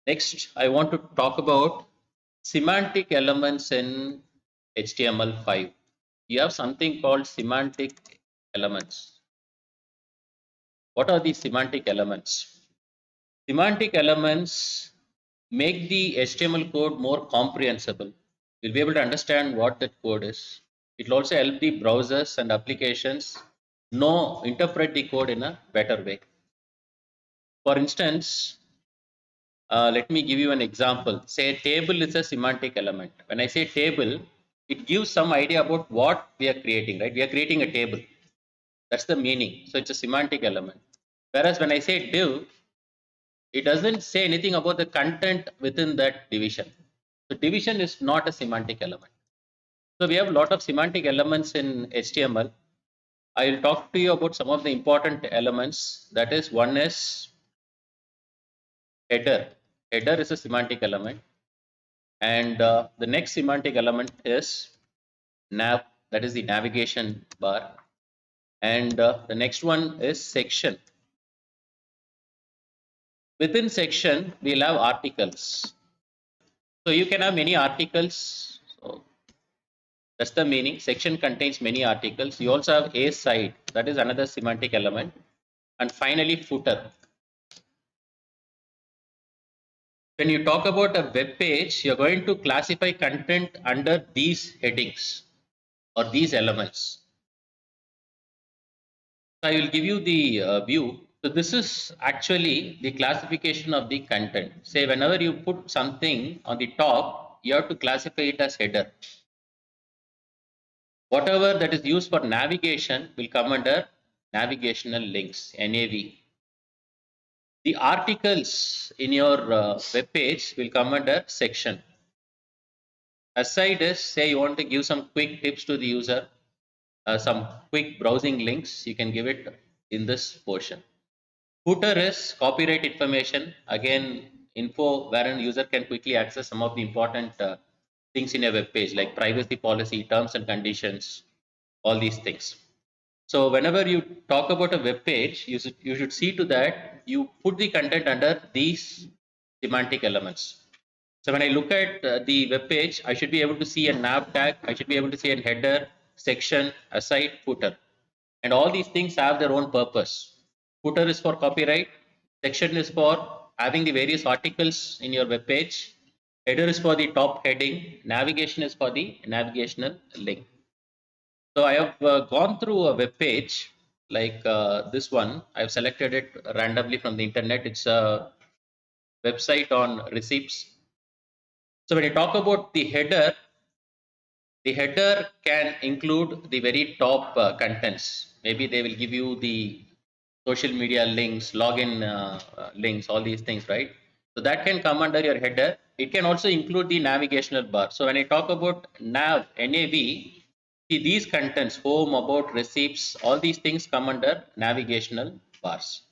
Next, I want to talk about semantic elements in HTML5. You have something called semantic elements. What are these semantic elements? Semantic elements make the HTML code more comprehensible. You'll be able to understand what that code is. It will also help the browsers and applications interpret the code in a better way. For instance, let me give you an example. Say a table is a semantic element. When I say table, it gives some idea about what we are creating, right? We are creating a table. That's the meaning. So it's a semantic element. Whereas when I say div, it doesn't say anything about the content within that division. So division is not a semantic element. So we have a lot of semantic elements in HTML. I will talk to you about some of the important elements. That is, one is header. Header is a semantic element. And the next semantic element is nav, that is the navigation bar. And the next one is section. Within section, we'll have articles. So you can have many articles. So that's the meaning. Section contains many articles. You also have a side, that is another semantic element. And finally, footer. When you talk about a web page, you're going to classify content under these headings or these elements. I will give you the view. So this is actually the classification of the content. Say whenever you put something on the top, you have to classify it as header. Whatever that is used for navigation will come under navigational links, NAV. The articles in your web page will come under section. Aside is, say you want to give some quick tips to the user, some quick browsing links, you can give it in this portion. Footer is copyright information, again info wherein user can quickly access some of the important things in a web page like privacy policy, terms and conditions, all these things. So whenever you talk about a web page, you should see to that you put the content under these semantic elements. So when I look at the web page, I should be able to see a nav tag, I should be able to see a header, section, aside, footer. And all these things have their own purpose. Footer is for copyright, section is for having the various articles in your web page, header is for the top heading, navigation is for the navigational link. So I have gone through a web page like this one. I've selected it randomly from the internet. It's a website on receipts. So when you talk about the header can include the very top contents. Maybe they will give you the social media links, login links, all these things, right? So that can come under your header. It can also include the navigational bar. So when I talk about NAV, see these contents, home, about, receipts, all these things come under navigational bars.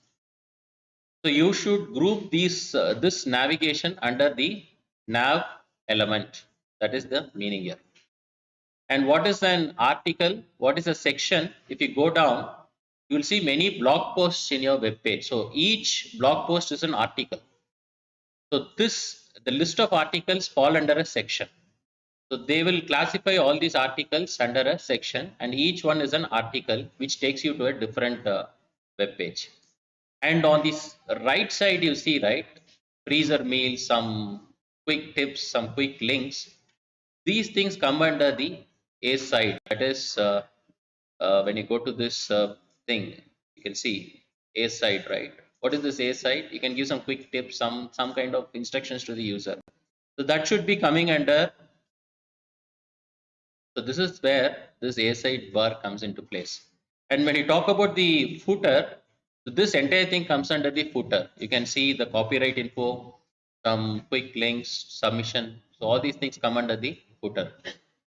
So you should group this navigation under the nav element. That is the meaning here. And what is an article? What is a section? If you go down, you will see many blog posts in your web page. So each blog post is an article. So the list of articles fall under a section. So they will classify all these articles under a section, and each one is an article which takes you to a different web page. And on this right side, you see, right, freezer meals, some quick tips, some quick links. These things come under the A side. That is, when you go to this thing, you can see A side, right? What is this A side? You can give some quick tips, some kind of instructions to the user. So that should be coming under. So this is where this A side bar comes into place. And when you talk about the footer, so this entire thing comes under the footer. You can see the copyright info, some quick links, submission. So all these things come under the footer.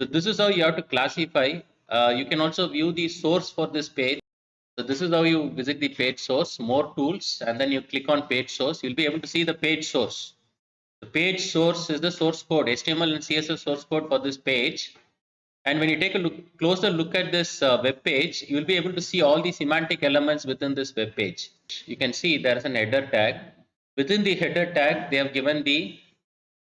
So this is how you have to classify. You can also view the source for this page. So this is how you visit the page source, more tools, and then you click on page source. You'll be able to see the page source. The page source is the source code, HTML and CSS source code for this page. And when you take a closer look at this web page, you will be able to see all the semantic elements within this web page. You can see there is an header tag. Within the header tag, they have given the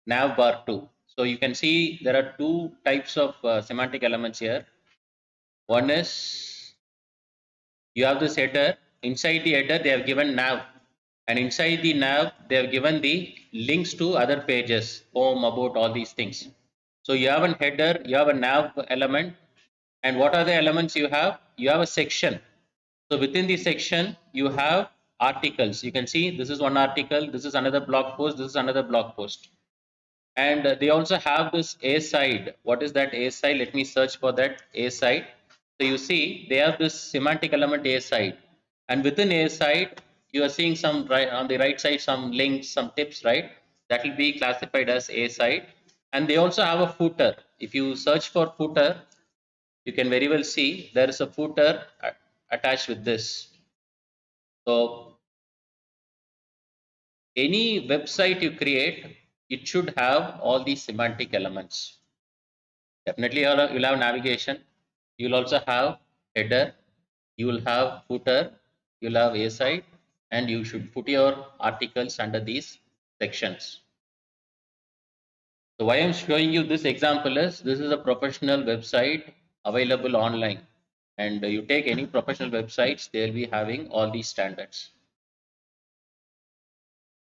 nav bar too. So you can see there are two types of semantic elements here. One is you have this header. Inside the header, they have given nav, and inside the nav, they have given the links to other pages, home, about, all these things. So you have a header, you have a nav element, and what are the elements you have? You have a section. So within the section, you have articles. You can see this is one article, this is another blog post, this is another blog post. And they also have this A side. What is that A side? Let me search for that A side. So you see they have this semantic element A side, and within A side you are seeing some right on the right side some links, some tips, right? That will be classified as A side. And they also have a footer. If you search for footer, you can very well see there is a footer attached with this. So any website you create, it should have all these semantic elements. Definitely you'll have navigation. You'll also have header. You will have footer. You'll have a side, and you should put your articles under these sections. So why I'm showing you this example is this is a professional website available online, and you take any professional websites, they'll be having all these standards.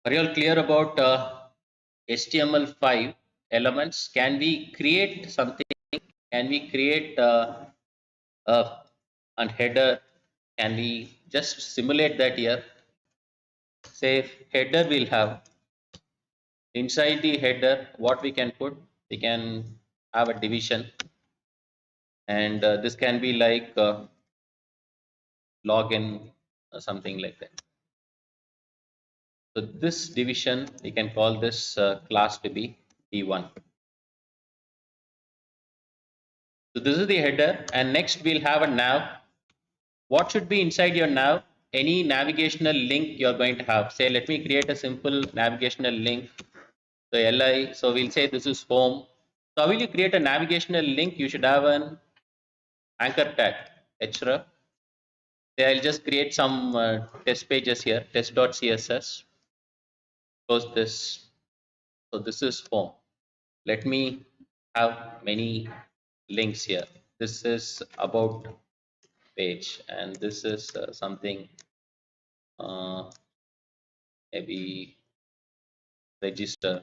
Are you all clear about HTML5 elements? Can we create something? Can we create uh, a header? Can we just simulate that here? Say header will have inside the header what we can put. We can have a division, and this can be like login or something like that. So this division we can call this class to be D1. So this is the header, and next we'll have a nav. What should be inside your nav? Any navigational link you're going to have. Say, let me create a simple navigational link. So li, so we'll say this is home. So how will you create a navigational link? You should have an anchor tag, href. Say I'll just create some test pages here, test.css. Close this. So this is home. Let me have many links here. This is about page, and this is something uh, maybe register.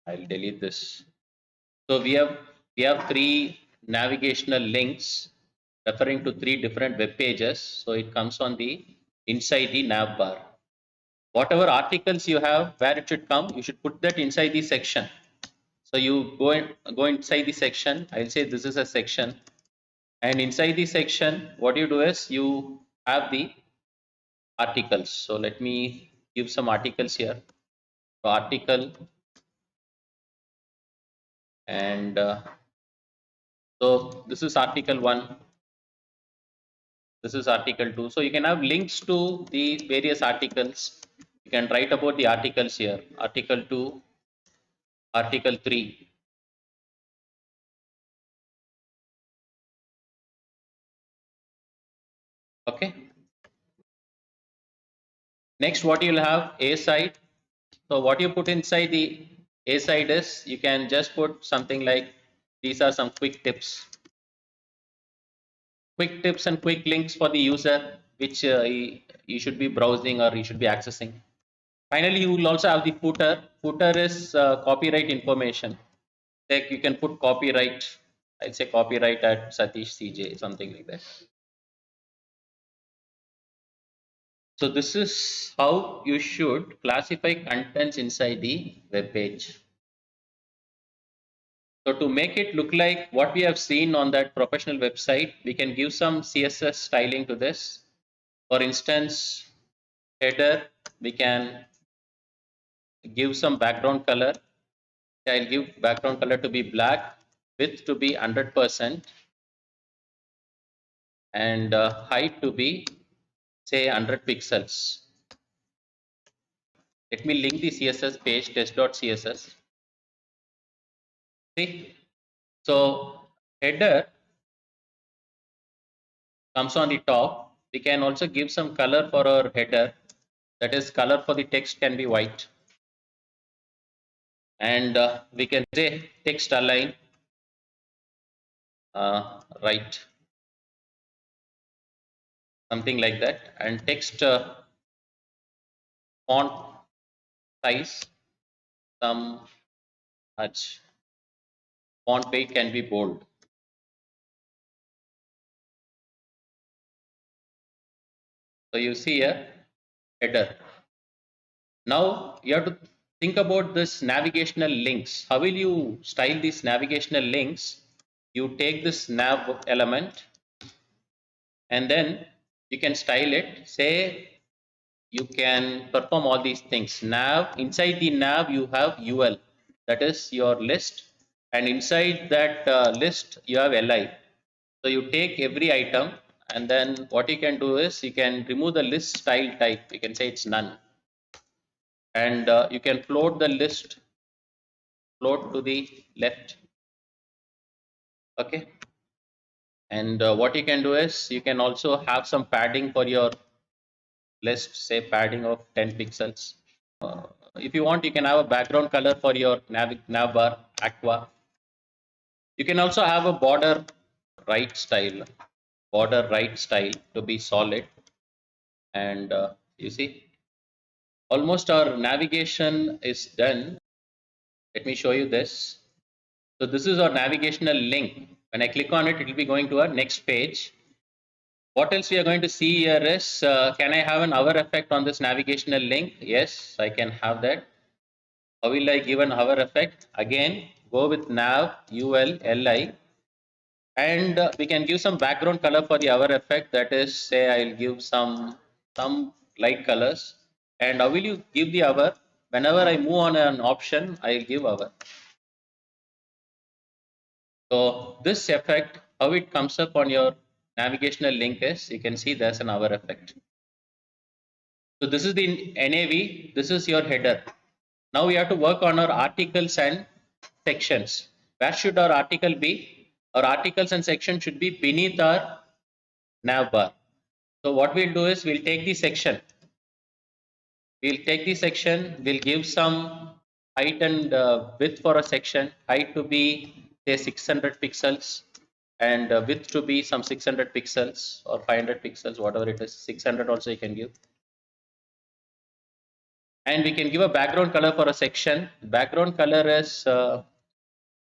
I'll delete this. So we have three navigational links referring to three different web pages. So it comes on the inside the nav bar. Whatever articles you have, where it should come, you should put that inside the section. So you go inside the section. I'll say this is a section, and inside the section, what you do is you have the articles. So let me give some articles here. So article, and so this is article 1, this is article 2. So you can have links to the various articles. You can write about the articles here, article 2, article 3. Okay. Next, what you'll have A side. So what you put inside the A side is you can just put something like these are some quick tips and quick links for the user, which you should be browsing or you should be accessing. Finally, you will also have the footer. Footer is copyright information. Like you can put copyright. I'll say copyright at Satish CJ, something like that. So this is how you should classify contents inside the web page. So to make it look like what we have seen on that professional website, we can give some CSS styling to this. For instance, header, we can give some background color. I'll give background color to be black, width to be 100%, and height to be say 100 pixels. Let me link the CSS page test.css. See, so header comes on the top. We can also give some color for our header. That is, color for the text can be white. And we can say text align right, something like that. And text font size, some much. Font weight can be bold. So you see a header. Now you have to think about this navigational links. How will you style these navigational links? You take this nav element and then you can style it. Say you can perform all these things. Nav, inside the nav you have UL, that is your list, and inside that list you have LI. So you take every item and then what you can do is you can remove the list style type. You can say it's none, and you can float the list, float to the left. Okay, and what you can do is you can also have some padding for your list, say padding of 10 pixels. If you want, you can have a background color for your nav bar, aqua. You can also have a border right style to be solid. And you see, almost our navigation is done. Let me show you this. So this is our navigational link. When I click on it, it will be going to our next page. What else we are going to see here is, can I have an hover effect on this navigational link? Yes, I can have that. How will I give an hover effect? Again, go with nav ul li, and we can give some background color for the hover effect. That is, say I'll give some light colors. And how will you give the hover? Whenever I move on an option, I'll give hover. So this effect, how it comes up on your navigational link is, you can see there's an hover effect. So this is the NAV, this is your header. Now we have to work on our articles and sections. Where should our article be? Our articles and section should be beneath our nav bar. So what we'll do is we'll take the section. We'll give some height and width for a section. Height to be say 600 pixels and width to be some 600 pixels or 500 pixels, whatever it is. 600 also you can give. And we can give a background color for a section. Background color is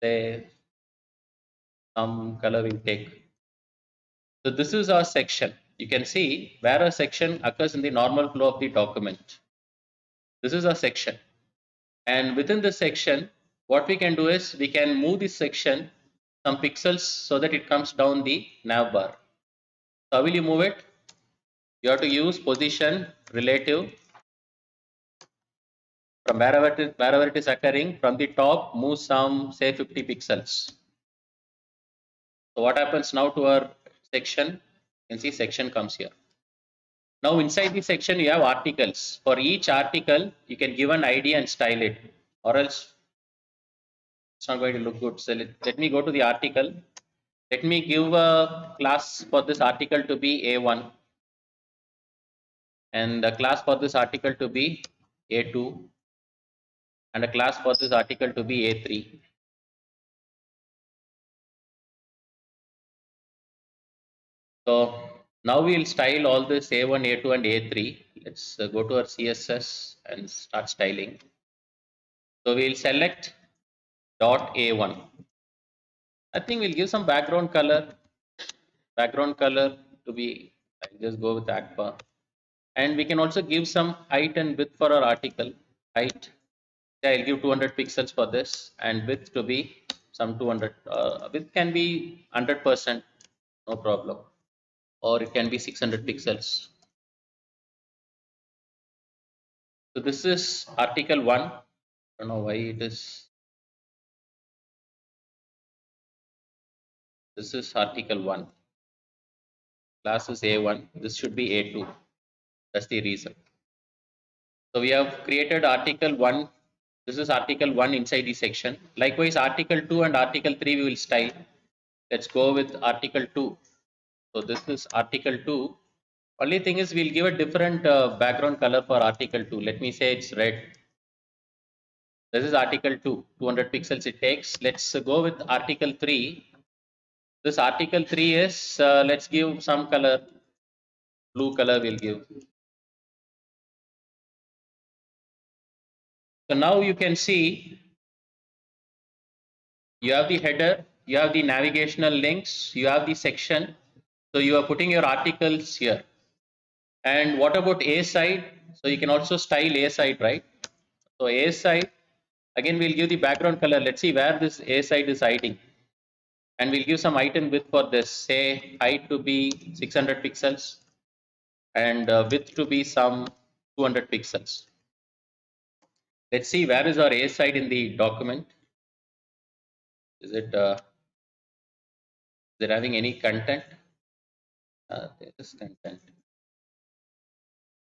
say some color we'll take. So this is our section. You can see where a section occurs in the normal flow of the document. This is our section. And within the section, what we can do is we can move this section some pixels so that it comes down the nav bar. So how will you move it? You have to use position relative. From wherever it is occurring, from the top, move some say 50 pixels. So what happens now to our section? You can see section comes here. Now inside the section you have articles. For each article, you can give an ID and style it, or else it's not going to look good. So let me go to the article. Let me give a class for this article to be A1 and a class for this article to be A2 and a class for this article to be A3. So now we will style all this A1, A2 and A3. Let's go to our CSS and start styling. So we will select dot A1. I think we'll give some background color to be, I'll just go with aqua. And we can also give some height and width for our article. Height, yeah, I'll give 200 pixels for this, and width to be some 200. Width can be 100%, no problem, or it can be 600 pixels. So this is article 1. I don't know why it is. This is article 1. Class is A1. This should be A2. That's the reason. So we have created article 1. This is article 1 inside the section. Likewise, article 2 and article 3 we will style. Let's go with article 2. So this is article 2. Only thing is we'll give a different background color for article 2. Let me say it's red. This is article 2, 200 pixels it takes. Let's go with article 3. This article 3 is, let's give some color, blue color we'll give. So now you can see you have the header, you have the navigational links, you have the section. So you are putting your articles here. And what about A side? So you can also style A side, right? So A side, again we'll give the background color. Let's see where this A side is hiding. And we'll give some item width for this. Say height to be 600 pixels and width to be some 200 pixels. Let's see where is our A side in the document. Is it having any content? There is content.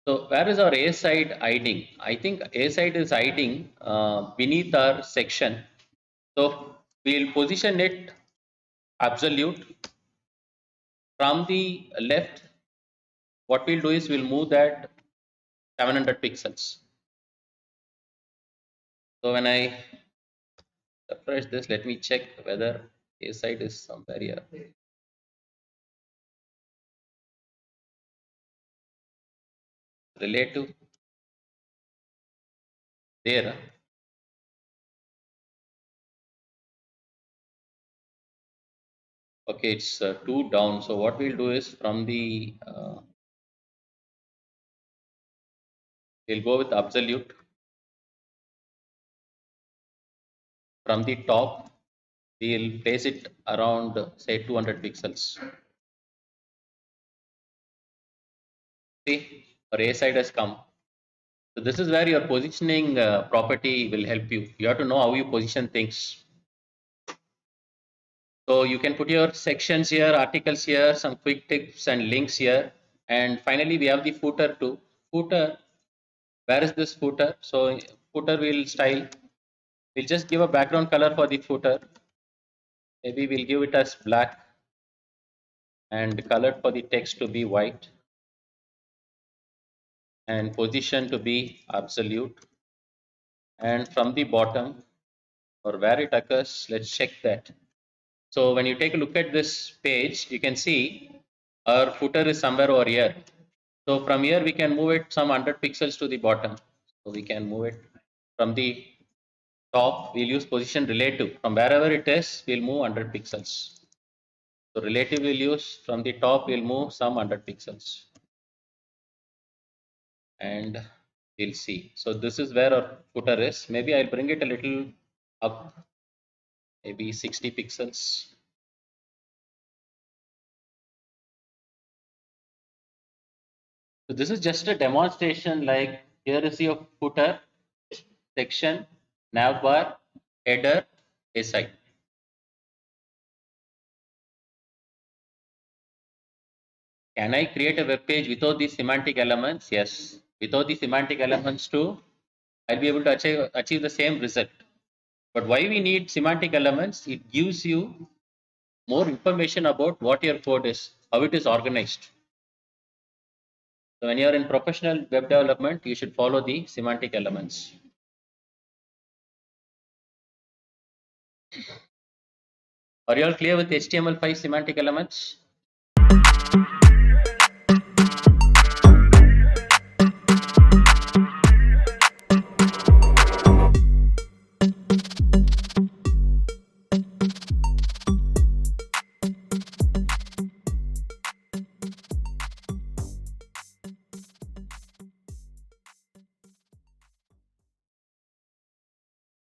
So where is our A side hiding? I think A side is hiding beneath our section. So we'll position it absolute. From the left, what we'll do is we'll move that 700 pixels. So when I refresh this, let me check whether A side is somewhere here. Relative there. Okay, it's 2 down. So what we'll do is from the we'll go with absolute. From the top, we'll place it around say 200 pixels. See, our A side has come. So this is where your positioning property will help you. You have to know how you position things. So you can put your sections here, articles here, some quick tips and links here. And finally, we have the footer too. Footer, where is this footer? So footer will style. We'll just give a background color for the footer. Maybe we'll give it as black and color for the text to be white and position to be absolute. And from the bottom or where it occurs, let's check that. So when you take a look at this page, you can see our footer is somewhere over here. So from here we can move it some 100 pixels to the bottom. So we can move it from the top. We'll use position relative. From wherever it is, we'll move 100 pixels. So relative we'll use from the top. We'll move some 100 pixels, and we'll see. So this is where our footer is. Maybe I'll bring it a little up, maybe 60 pixels. So this is just a demonstration, like here is your footer, section, nav bar, header, A side. Can I create a web page without these semantic elements? Yes. Without the semantic elements too, I'll be able to achieve the same result. But why we need semantic elements? It gives you more information about what your code is, how it is organized. So when you are in professional web development, you should follow the semantic elements. Are you all clear with HTML5 semantic elements?